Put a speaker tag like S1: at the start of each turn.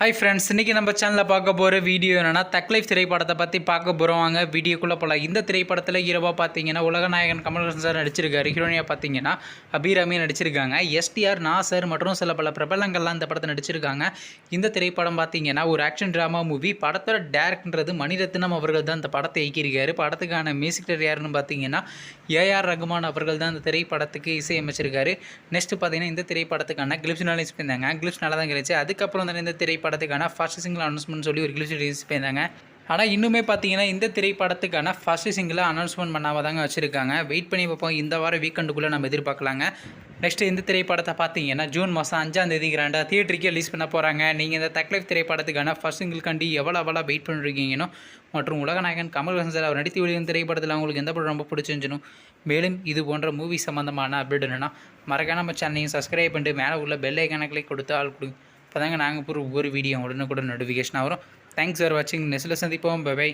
S1: Hi friends, இன்றைக்கி நம்ம சேனலில் பார்க்க போகிற வீடியோ என்னென்னா தக் லைஃப் திரைப்படத்தை பற்றி பார்க்க போகிறோம். வாங்க வீடியோக்குள்ளே போகலாம். இந்த திரைப்படத்தில் ஹீரோவாக பார்த்தீங்கன்னா உலகநாயகன் கமல்ஹாசன் சார் நடிச்சிருக்காரு. ஹீரோனியாக பார்த்தீங்கன்னா அபிராமி நடிச்சிருக்காங்க. எஸ்டிஆர், நாசர் மற்றும் சில பல பிரபலங்கள்லாம் இந்த படத்தை நடிச்சிருக்காங்க. இந்த திரைப்படம் பார்த்தீங்கன்னா ஒரு ஆக்ஷன் ட்ராமா மூவி. படத்தோட டேரக்டர்ன்றது மணிரத்னம் அவர்கள் தான் இந்த படத்தை இயக்கியிருக்காரு. படத்துக்கான மியூசிக் டைரக்டர் யாருன்னு பார்த்தீங்கன்னா ஏஆர் ரகுமான் அவர்கள் தான் இந்த திரைப்படத்துக்கு இசையமைச்சிருக்காரு. நெக்ஸ்ட் பார்த்தீங்கன்னா இந்த திரைப்படத்துக்கான கிளிப்ஸ் ரிலீஸ் பண்ணியிருந்தாங்க. கிளிப்ஸ் நல்லா தான் கிடைச்சு. அதுக்கப்புறம் தான் இந்த திரைப்படத்துக்கான ஃபர்ஸ்ட் சிங்கிள் அனௌன்ஸ்மெண்ட் சொல்லி ஒரு கிளிப்ஸ் ரிலீஸ் பண்ணியிருந்தாங்க. ஆனால் இன்னுமே பார்த்தீங்கன்னா இந்த திரைப்படத்துக்கான ஃபர்ஸ்ட் சிங்கிளை அனௌன்ஸ்மெண்ட் பண்ணாமல் தாங்க வச்சுருக்காங்க. வெயிட் பண்ணி பார்ப்போம். இந்த வாரம் வீக்கெண்டுக்குள்ளே நம்ம எதிர்பார்க்கலாங்க. நெக்ஸ்ட்டு இந்த திரைப்படத்தை பார்த்தீங்கன்னா ஜூன் மாதம் 5ஆம் தேதி கிராண்டாக தியேட்டருக்கு ரிலீஸ் பண்ண போகிறாங்க. நீங்கள் இந்த தக் லைஃப் திரைப்படத்துக்கான ஃபர்ஸ்ட் சிங்கிள் கண்டி எவ்வளோ வெயிட் பண்ணிருக்கீங்கன்னு மற்றும் உலகநாயகன் கமல்ஹாசன் சார் அவர் நடித்து வெளியும் திரைப்படத்தில் அவங்களுக்கு எந்த படம் ரொம்ப பிடிச்சிருந்துச்சுன்னு மேலும் இது போன்ற மூவி சம்மந்தமான அப்டேட் என்னன்னா மறக்காம நம்ம சேனலையும் சப்ஸ்கிரைப் பண்ணிட்டு மேலே உள்ள பெல் ஐக்கானை கிளிக் கொடுத்து ஆள் கொடுங்க. அப்போ தாங்க நாங்கள் ஒவ்வொரு வீடியோ உடனுக்குடன் நோட்டிஃபிகேஷன் வரும். தேங்க்ஸ் ஃபார் வாட்சிங். நெக்ஸ்ட்டில் சந்திப்போம். பை.